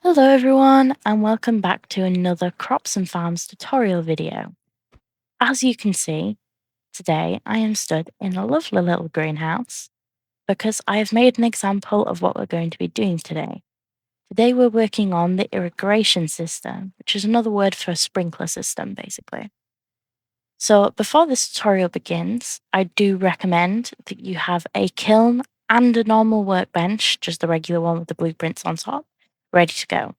Hello everyone, and welcome back to another Crops and Farms tutorial video. As you can see, today I am stood in a lovely little greenhouse because I have made an example of what we're going to be doing today. Today we're working on the irrigation system, which is another word for a sprinkler system basically. So before this tutorial begins, I do recommend that you have a kiln and a normal workbench, just the regular one with the blueprints on top, ready to go.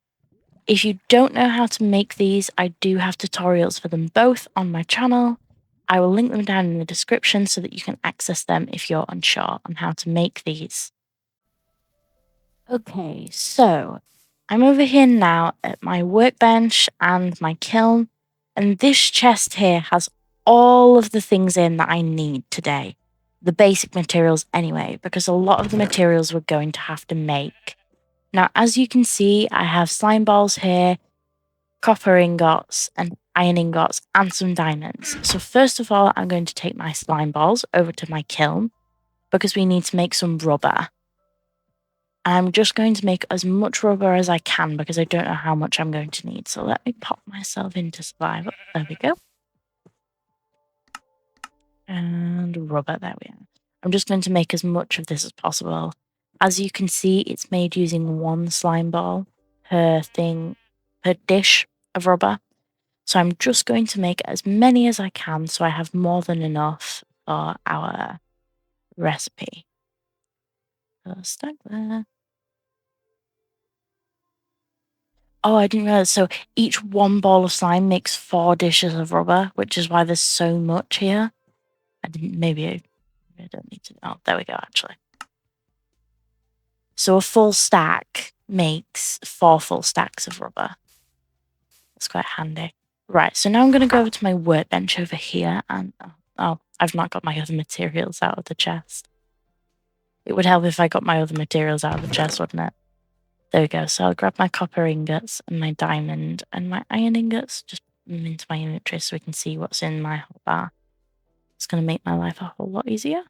If you don't know how to make these, I do have tutorials for them both on my channel. I will link them down in the description so that you can access them if you're unsure on how to make these. Okay, so I'm over here now at my workbench and my kiln, and this chest here has all of the things in that I need today. The basic materials anyway, because a lot of the materials we're going to have to make. Now, as you can see, I have slime balls here, copper ingots and iron ingots and some diamonds. So first of all, I'm going to take my slime balls over to my kiln because we need to make some rubber. I'm just going to make as much rubber as I can because I don't know how much I'm going to need. So let me pop myself into survival. There we go. And rubber, there we are. I'm just going to make as much of this as possible. As you can see, it's made using one slime ball per dish of rubber. So I'm just going to make as many as I can so I have more than enough for our recipe. So stack there. Oh, I didn't realize. So each one ball of slime makes 4 dishes of rubber, which is why there's so much here. Maybe I don't need to. Oh, there we go, actually. So a full stack makes 4 full stacks of rubber. That's quite handy. Right, so now I'm going to go over to my workbench over here and I've not got my other materials out of the chest. It would help if I got my other materials out of the chest, wouldn't it? There we go. So I'll grab my copper ingots and my diamond and my iron ingots, just put them into my inventory so we can see what's in my hotbar. It's going to make my life a whole lot easier.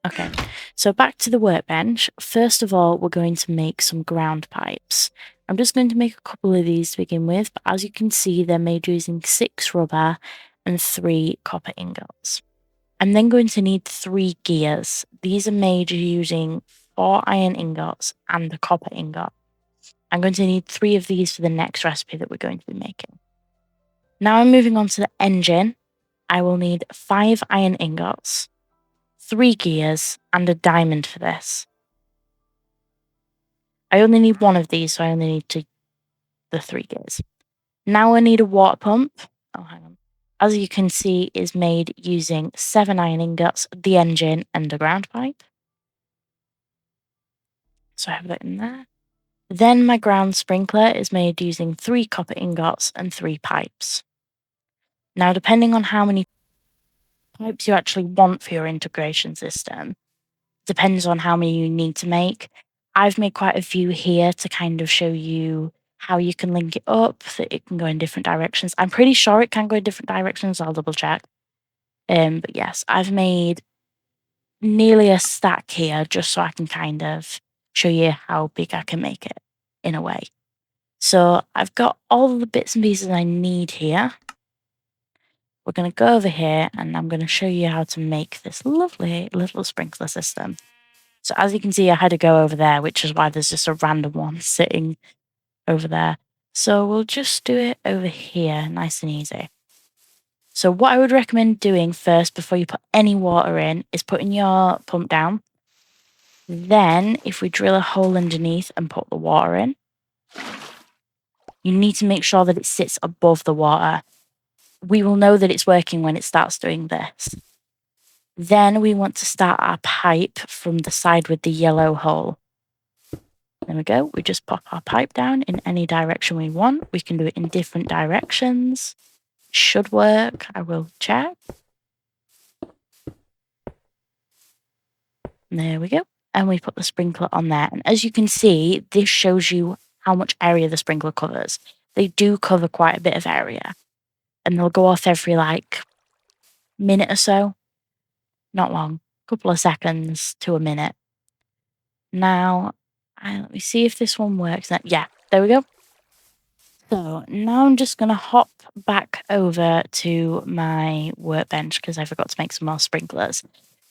Okay, so back to the workbench. First of all, we're going to make some ground pipes. I'm just going to make a couple of these to begin with, but as you can see, they're made using 6 rubber and 3 copper ingots. I'm then going to need 3 gears. These are made using 4 iron ingots and a copper ingot. I'm going to need 3 of these for the next recipe that we're going to be making. Now I'm moving on to the engine. I will need 5 iron ingots, 3 gears, and a diamond for this. I only need 1 of these, so I only need the 3 gears. Now I need a water pump. Oh, hang on. As you can see, is made using 7 iron ingots, the engine, and a ground pipe. So I have that in there. Then my ground sprinkler is made using 3 copper ingots and 3 pipes. Now, depending on how many pipes you actually want for your integration system, depends on how many you need to make. I've made quite a few here to kind of show you how you can link it up, that it can go in different directions. I'm pretty sure it can go in different directions. I'll double check. But yes, I've made nearly a stack here just so I can kind of show you how big I can make it in a way. So I've got all the bits and pieces I need here. We're going to go over here and I'm going to show you how to make this lovely little sprinkler system. So as you can see, I had to go over there, which is why there's just a random one sitting over there. So we'll just do it over here, nice and easy. So what I would recommend doing first before you put any water in is putting your pump down. Then if we drill a hole underneath and put the water in, you need to make sure that it sits above the water. We will know that it's working when it starts doing this. Then we want to start our pipe from the side with the yellow hole. There we go. We just pop our pipe down in any direction we want. We can do it in different directions. Should work. I will check. There we go. And we put the sprinkler on there. And as you can see, this shows you how much area the sprinkler covers. They do cover quite a bit of area. And they'll go off every minute or so. Not long. A couple of seconds to a minute. Now, let me see if this one works. Yeah, There we go. So now I'm just going to hop back over to my workbench because I forgot to make some more sprinklers,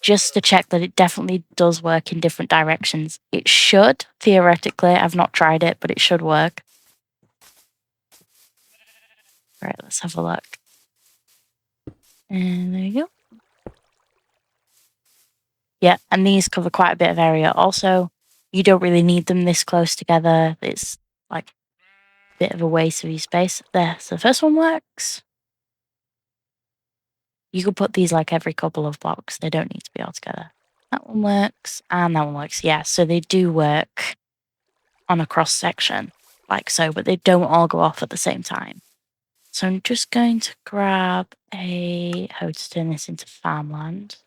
just to check that it definitely does work in different directions. It should, theoretically. I've not tried it, but it should work. Right, let's have a look. And there you go. Yeah, and these cover quite a bit of area. Also, you don't really need them this close together. It's like a bit of a waste of your space. There, so the first one works. You could put these like every couple of blocks. They don't need to be all together. That one works, and that one works. Yeah, so they do work on a cross section, like so, but they don't all go off at the same time. So I'm just going to grab a hoe to turn this into farmland.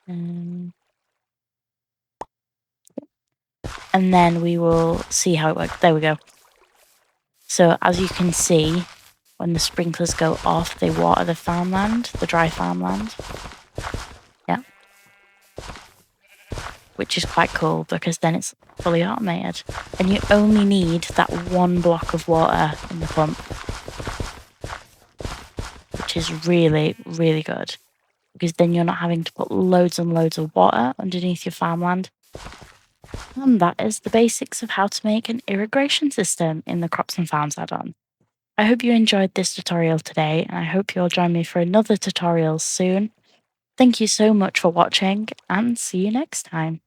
And then we will see how it works. There we go. So as you can see, when the sprinklers go off, they water the farmland, the dry farmland. Yeah. Which is quite cool because then it's fully automated. And you only need that one block of water in the pump, which is really, really good. Because then you're not having to put loads and loads of water underneath your farmland. And that is the basics of how to make an irrigation system in the Crops and Farms add-on. I hope you enjoyed this tutorial today, and I hope you'll join me for another tutorial soon. Thank you so much for watching, and see you next time.